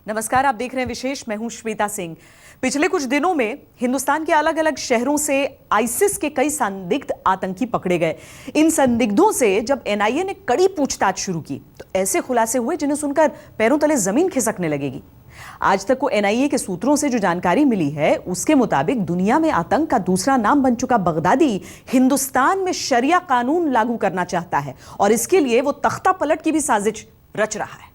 नमस्कार, आप देख रहे हैं विशेष। मैं हूं श्वेता सिंह। पिछले कुछ दिनों में हिंदुस्तान के अलग अलग शहरों से आईसिस के कई संदिग्ध आतंकी पकड़े गए। इन संदिग्धों से जब एनआईए ने कड़ी पूछताछ शुरू की तो ऐसे खुलासे हुए जिन्हें सुनकर पैरों तले जमीन खिसकने लगेगी। आज तक को एनआईए के सूत्रों से जो जानकारी मिली है उसके मुताबिक दुनिया में आतंक का दूसरा नाम बन चुका बगदादी हिंदुस्तान में शरिया कानून लागू करना चाहता है और इसके लिए वो तख्ता पलट की भी साजिश रच रहा है।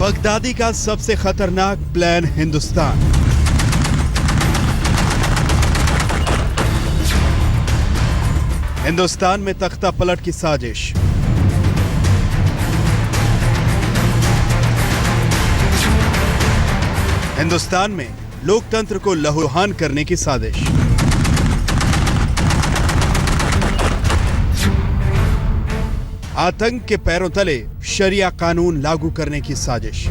बगदादी का सबसे खतरनाक प्लान हिंदुस्तान। हिंदुस्तान में तख्ता पलट की साजिश। हिंदुस्तान में लोकतंत्र को लहूलुहान करने की साजिश। आतंक के पैरों तले शरिया कानून लागू करने की साजिश।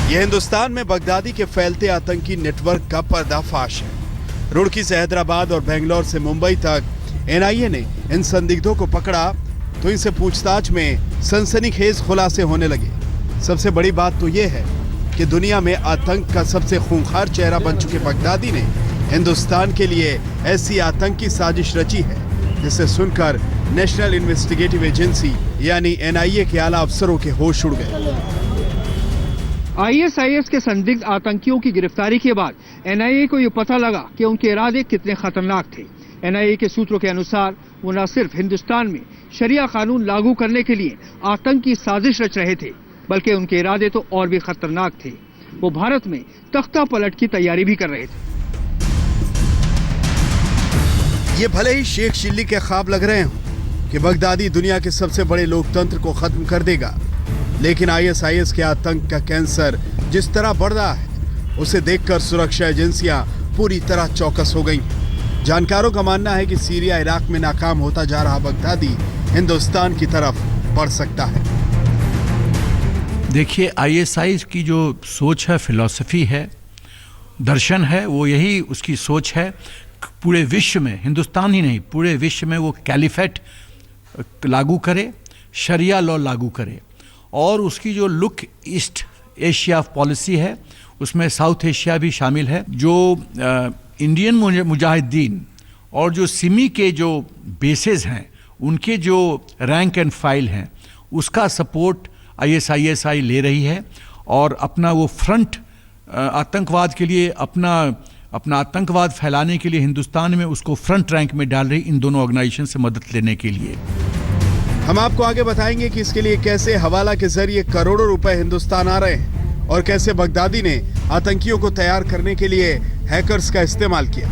यह हिंदुस्तान में बगदादी के फैलते आतंकी नेटवर्क का पर्दाफाश है। रुड़की से हैदराबाद और बेंगलोर से मुंबई तक एनआईए ने इन संदिग्धों को पकड़ा तो इनसे पूछताछ में सनसनीखेज खुलासे होने लगे। सबसे बड़ी बात तो यह है कि दुनिया में आतंक का सबसे खूंखार चेहरा बन चुके बगदादी ने हिंदुस्तान के लिए ऐसी आतंकी साजिश रची है जिसे सुनकर नेशनल इन्वेस्टिगेटिव एजेंसी यानी एनआईए के आला अफसरों के होश उड़ गए। आईएसआईएस के संदिग्ध आतंकियों की गिरफ्तारी के बाद एनआईए को यह पता लगा कि उनके इरादे कितने खतरनाक थे। एनआईए के सूत्रों के अनुसार वो न सिर्फ हिंदुस्तान में शरिया कानून लागू करने के लिए आतंकी साजिश रच रहे थे बल्कि उनके इरादे तो और भी खतरनाक थे। वो भारत में तख्ता पलट की तैयारी भी कर रहे थे। ये भले ही शेख चिल्ली के ख्वाब लग रहे हों कि बगदादी दुनिया के सबसे बड़े लोकतंत्र को खत्म कर देगा, लेकिन आईएसआईएस के आतंक का कैंसर जिस तरह बढ़ रहा है उसे देखकर सुरक्षा एजेंसियां पूरी तरह चौकस हो गईं। जानकारों का मानना है कि सीरिया इराक में नाकाम होता जा रहा बगदादी हिंदुस्तान की तरफ बढ़ सकता है। देखिए, आईएसआईएस की जो सोच है, फिलॉसफी है, दर्शन है, वो यही उसकी सोच है। पूरे विश्व में, हिंदुस्तान ही नहीं पूरे विश्व में वो कैलिफेट लागू करे, शरिया लॉ लागू करे। और उसकी जो लुक ईस्ट एशिया पॉलिसी है उसमें साउथ एशिया भी शामिल है। जो इंडियन मुजाहिदीन और जो सिमी के जो बेसेस हैं उनके जो रैंक एंड फाइल हैं उसका सपोर्ट आईएसआईएसआई ले रही है और अपना वो फ्रंट आतंकवाद के लिए अपना आतंकवाद फैलाने के लिए हिंदुस्तान में उसको फ्रंट रैंक में डाल रही इन दोनों ऑर्गेनाइजेशन से मदद लेने के लिए। हम आपको आगे बताएंगे कि इसके लिए कैसे हवाला के जरिए करोड़ों रुपए हिंदुस्तान आ रहे हैं और कैसे बगदादी ने आतंकियों को तैयार करने के लिए हैकर्स का इस्तेमाल किया।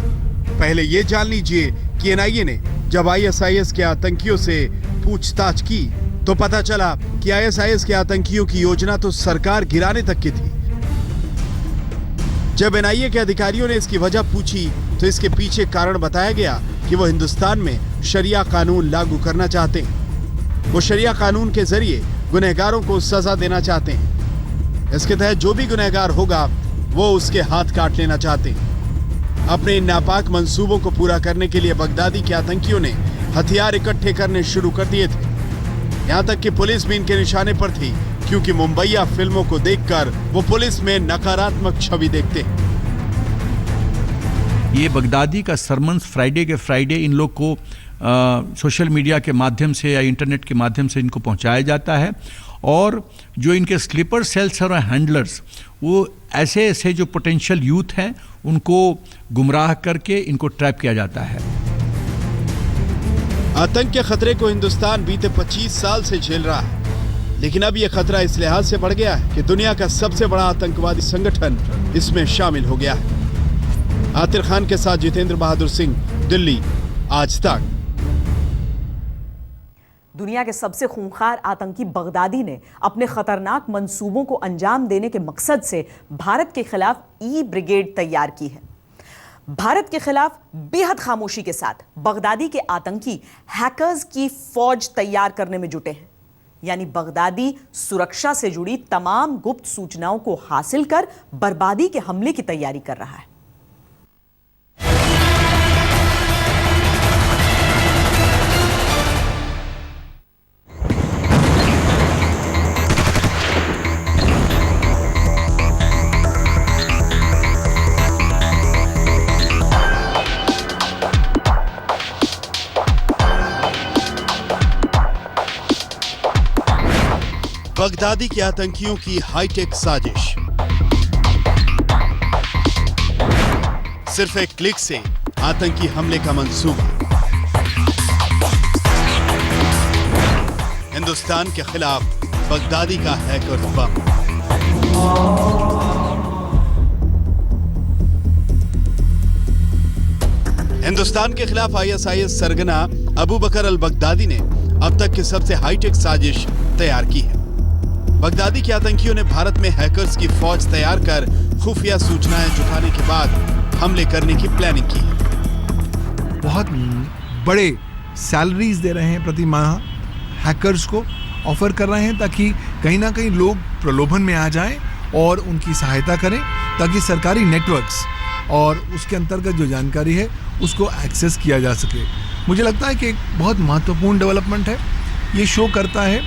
पहले ये जान लीजिए कि एनआईए ने जब आईएसआईएस के आतंकियों से पूछताछ की तो पता चला कि आईएसआईएस के आतंकियों की योजना तो सरकार गिराने तक की थी। जब एनआईए के अधिकारियों ने इसकी वजह पूछी तो इसके पीछे कारण बताया गया कि वो हिंदुस्तान में शरिया कानून लागू करना चाहते हैं। वो शरिया कानून के जरिए गुनहगारों को सजा देना चाहते हैं। इसके तहत जो भी गुनहगार होगा वो उसके हाथ काट लेना चाहते हैं। अपने इन नापाक मंसूबों को पूरा करने के लिए बगदादी के आतंकियों ने हथियार इकट्ठे करने शुरू कर दिए थे। यहाँ तक कि पुलिस भी इनके निशाने पर थी क्योंकि मुंबईया फिल्मों को देखकर वो पुलिस में नकारात्मक छवि देखते हैं। ये बगदादी का सरमन्स फ्राइडे के फ्राइडे इन लोग को सोशल मीडिया के माध्यम से या इंटरनेट के माध्यम से इनको पहुंचाया जाता है और जो इनके स्लीपर सेल्स और हैंडलर्स वो ऐसे ऐसे जो पोटेंशियल यूथ हैं उनको गुमराह करके इनको ट्रैप किया जाता है। आतंक के खतरे को हिंदुस्तान बीते 25 साल से झेल रहा है, लेकिन अब यह खतरा इस लिहाज से बढ़ गया है कि दुनिया का सबसे बड़ा आतंकवादी संगठन इसमें शामिल हो गया है। आतिर खान के साथ जितेंद्र बहादुर सिंह, दिल्ली, आज तक। दुनिया के सबसे खूंखार आतंकी बगदादी ने अपने खतरनाक मंसूबों को अंजाम देने के मकसद से भारत के खिलाफ ई ब्रिगेड तैयार की है। भारत के खिलाफ बेहद खामोशी के साथ बगदादी के आतंकी हैकर्स की फौज तैयार करने में जुटे हैं। यानी बगदादी सुरक्षा से जुड़ी तमाम गुप्त सूचनाओं को हासिल कर बर्बादी के हमले की तैयारी कर रहा है। बगदादी के आतंकियों की हाईटेक साजिश। सिर्फ एक क्लिक से आतंकी हमले का मंसूबा। हिंदुस्तान के खिलाफ बगदादी का हैकर बम। हिंदुस्तान के खिलाफ आईएसआईएस सरगना अबू बकर अल बगदादी ने अब तक की सबसे हाईटेक साजिश तैयार की है। बगदादी के आतंकियों ने भारत में हैकर्स की फौज तैयार कर खुफिया सूचनाएं जुटाने के बाद हमले करने की प्लानिंग की है। बहुत बड़े सैलरीज दे रहे हैं प्रति माह, हैकर्स को ऑफर कर रहे हैं ताकि कहीं ना कहीं लोग प्रलोभन में आ जाएं और उनकी सहायता करें ताकि सरकारी नेटवर्क्स और उसके अंतर्गत जो जानकारी है उसको एक्सेस किया जा सके। मुझे लगता है कि एक बहुत महत्वपूर्ण डेवलपमेंट है। ये शो करता है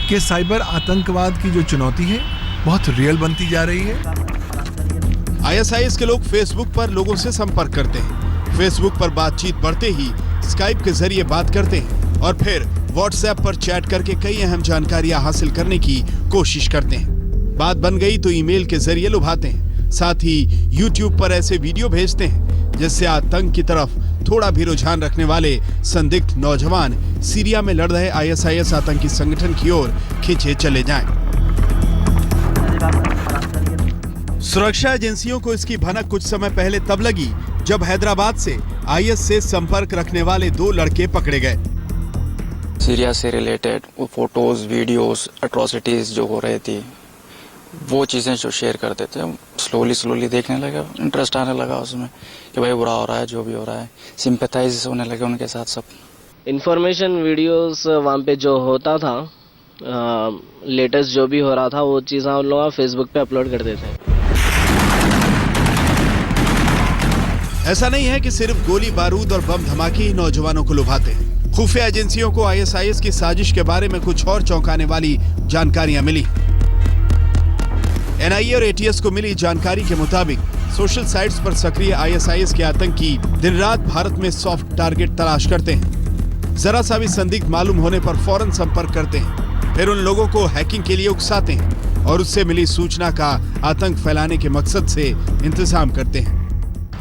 कि साइबर आतंकवाद की जो चुनौती है बहुत रियल बनती जा रही है। आईएसआईएस के लोग फेसबुक पर लोगों से संपर्क करते हैं। फेसबुक पर बातचीत बढ़ते ही स्काइप के जरिए बात करते हैं और फिर व्हाट्सएप पर चैट करके कई अहम जानकारियां हासिल करने की कोशिश करते हैं। बात बन गई तो ईमेल के जरिए लुभाते हैं। साथ ही यूट्यूब पर ऐसे वीडियो भेजते हैं जिससे आतंक की तरफ थोड़ा भी रुझान रखने वाले संदिग्ध नौजवान सीरिया में लड़ रहे आईएसआईएस आतंकी संगठन की ओर खींचे चले जाएं। सुरक्षा एजेंसियों को इसकी भनक कुछ समय पहले तब लगी जब हैदराबाद से आईएस से संपर्क रखने वाले 2 लड़के पकड़े गए। सीरिया से रिलेटेड वो फोटोज, वीडियोस, एट्रोसिटीज जो हो रही थी वो चीज़ें जो शेयर करते थे, स्लोली देखने लगा, इंटरेस्ट आने लगा उसमें कि भाई बुरा हो रहा है, जो भी हो रहा है, सिंपैथाइज होने लगे उनके साथ सब। इन्फॉर्मेशन वीडियोस वहाँ पे जो होता था, लेटेस्ट जो भी हो रहा था वो चीज़ हम लोग फेसबुक पे अपलोड कर देते हैं। ऐसा नहीं है कि सिर्फ गोली बारूद और बम धमाके ही नौजवानों को लुभाते हैं। खुफिया एजेंसियों को आईएसआईएस की साजिश के बारे में कुछ और चौंकाने वाली जानकारियां मिली। एनआईए और एटीएस को मिली जानकारी के मुताबिक सोशल साइट्स पर सक्रिय आईएसआईएस के आतंकी दिन रात भारत में सॉफ्ट टारगेट तलाश करते हैं। जरा सा भी संदिग्ध मालूम होने पर फौरन संपर्क करते हैं, फिर उन लोगों को हैकिंग के लिए उकसाते हैं और उससे मिली सूचना का आतंक फैलाने के मकसद से इंतजाम करते हैं।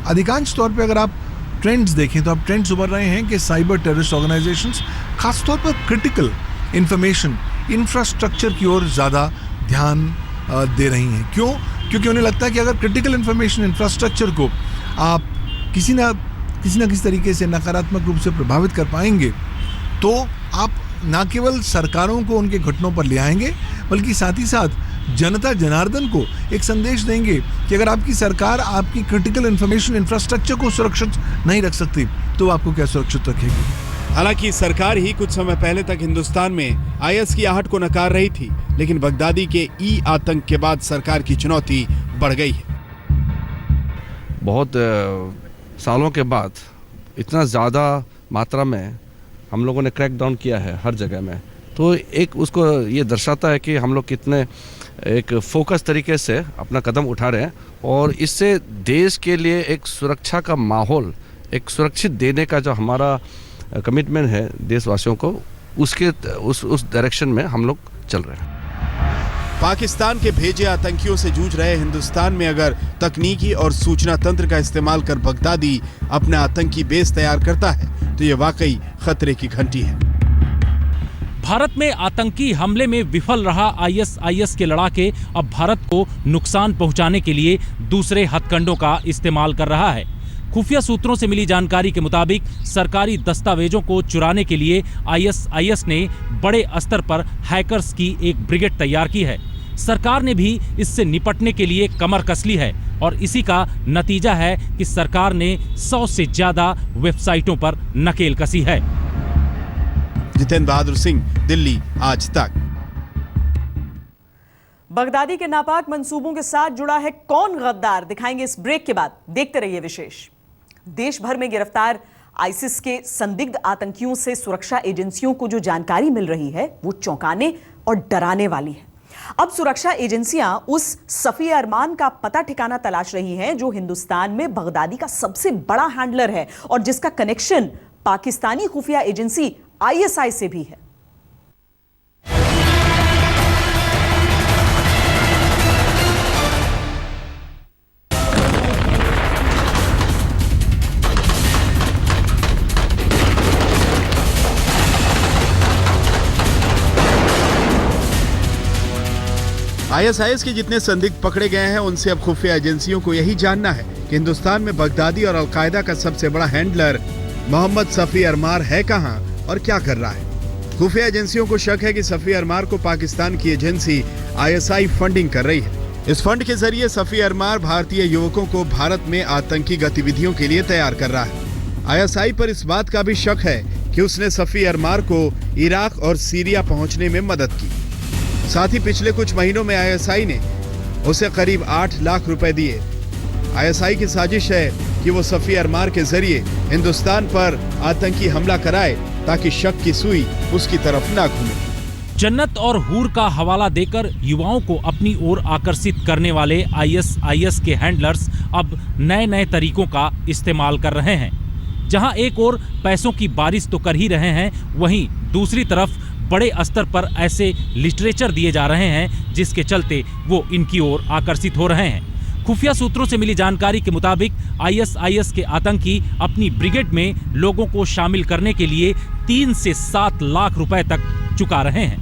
अधिकांश तौर पे अगर आप ट्रेंड्स देखें तो आप ट्रेंड्स उभर रहे हैं कि साइबर टेररिस्ट ऑर्गेनाइजेशंस खासतौर पर क्रिटिकल इंफॉर्मेशन इंफ्रास्ट्रक्चर की ओर ज़्यादा ध्यान दे रही हैं। क्यों? क्योंकि उन्हें लगता है कि अगर क्रिटिकल इंफॉर्मेशन इंफ्रास्ट्रक्चर को आप किसी ना किसी तरीके से नकारात्मक रूप से प्रभावित कर पाएंगे तो आप न केवल सरकारों को उनके घुटनों पर ले आएंगे बल्कि साथ ही साथ जनता जनार्दन को एक संदेश देंगे कि अगर आपकी सरकार आपकी क्रिटिकल इंफॉर्मेशन इंफ्रास्ट्रक्चर को सुरक्षित नहीं रख सकती तो आपको क्या सुरक्षित रखेगी। हालांकि सरकार ही कुछ समय पहले तक हिंदुस्तान में आईएस की आहट को नकार रही थी, लेकिन बगदादी के ई आतंक के बाद सरकार की चुनौती बढ़ गई है। बहुत सालों के बाद इतना ज़्यादा मात्रा में हम लोगों ने क्रैक डाउन किया है हर जगह में, तो एक उसको ये दर्शाता है कि हम लोग कितने एक फोकस तरीके से अपना कदम उठा रहे हैं और इससे देश के लिए एक सुरक्षा का माहौल, एक सुरक्षित देने का जो हमारा कमिटमेंट है देशवासियों को, उसके उस डायरेक्शन में हम लोग चल रहे हैं। पाकिस्तान के भेजे आतंकियों से जूझ रहे हिंदुस्तान में अगर तकनीकी और सूचना तंत्र का इस्तेमाल कर बगदादी अपना आतंकी बेस तैयार करता है तो ये वाकई खतरे की घंटी है। भारत में आतंकी हमले में विफल रहा आईएसआईएस के लड़ाके अब भारत को नुकसान पहुंचाने के लिए दूसरे हथकंडों का इस्तेमाल कर रहा है। खुफिया सूत्रों से मिली जानकारी के मुताबिक सरकारी दस्तावेजों को चुराने के लिए आईएसआईएस ने बड़े स्तर पर हैकर्स की एक ब्रिगेड तैयार की है। सरकार ने भी इससे निपटने के लिए कमर कस ली है और इसी का नतीजा है कि सरकार ने 100 से ज्यादा वेबसाइटों पर नकेल कसी है। जितेंद्र बहादुर सिंह, दिल्ली आज तक। बगदादी के नापाक मंसूबों के साथ जुड़ा है कौन गद्दार, दिखाएंगे इस ब्रेक के बाद। देखते रहिए विशेष। देश भर में गिरफ्तार आईसिस के संदिग्ध आतंकियों से सुरक्षा एजेंसियों को जो जानकारी मिल रही है वो चौंकाने और डराने वाली है। अब सुरक्षा एजेंसियां उस सफी अरमान का पता ठिकाना तलाश रही हैं जो हिंदुस्तान में बगदादी का सबसे बड़ा हैंडलर है और जिसका कनेक्शन पाकिस्तानी खुफिया एजेंसी आईएसआई से भी है। आईएसआईएस के जितने संदिग्ध पकड़े गए हैं उनसे अब खुफिया एजेंसियों को यही जानना है कि हिंदुस्तान में बगदादी और अलकायदा का सबसे बड़ा हैंडलर मोहम्मद सफी अरमार है कहां और क्या कर रहा है। खुफिया एजेंसियों को शक है कि सफी अरमार को पाकिस्तान की एजेंसी आईएसआई फंडिंग कर रही है। इस फंड के जरिए सफी अरमार भारतीय युवकों को भारत में आतंकी गतिविधियों के लिए तैयार कर रहा है। आईएसआई पर इस बात का भी शक है कि उसने सफी अरमार को इराक और सीरिया पहुंचने में मदद की। साथ ही पिछले कुछ महीनों में आईएसआई ने उसे करीब 8 लाख रुपए दिए। आईएसआई की साजिश है कि वो सफी अरमार के जरिए हिंदुस्तान पर आतंकी हमला कराए ताकि शक की सुई उसकी तरफ ना घूमे। जन्नत और हूर का हवाला देकर युवाओं को अपनी ओर आकर्षित करने वाले आईएसआईएस के हैंडलर्स अब नए नए तरीकों का इस्तेमाल कर रहे हैं। जहां एक ओर पैसों की बारिश तो कर ही रहे हैं, वहीं दूसरी तरफ बड़े स्तर पर ऐसे लिटरेचर दिए जा रहे हैं जिसके चलते वो इनकी ओर आकर्षित हो रहे हैं। खुफिया सूत्रों से मिली जानकारी के मुताबिक आईएसआईएस के आतंकी अपनी ब्रिगेड में लोगों को शामिल करने के लिए 3 से 7 लाख रुपए तक चुका रहे हैं।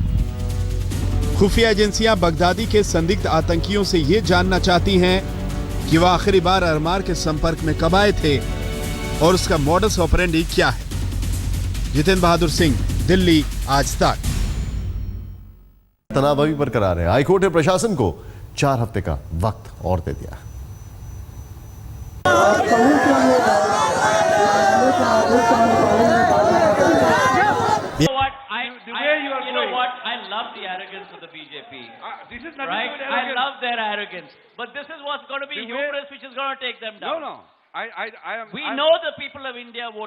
खुफिया एजेंसियां बगदादी के संदिग्ध आतंकियों से ये जानना चाहती हैं कि वह आखिरी बार अरमार के संपर्क में कब आए थे और उसका मॉडस ऑपरेंडी क्या है। जितेंद्र बहादुर सिंह, दिल्ली आज तक। तनाव अभी बरकरार है। हाईकोर्ट ने प्रशासन को 4 हफ्ते का वक्त और दे दिया। I love the arrogance of the BJP. This is not right. I love their arrogance, but this is what's going to be hubris, which is going to take them down. No, I am. We know the people of India vote.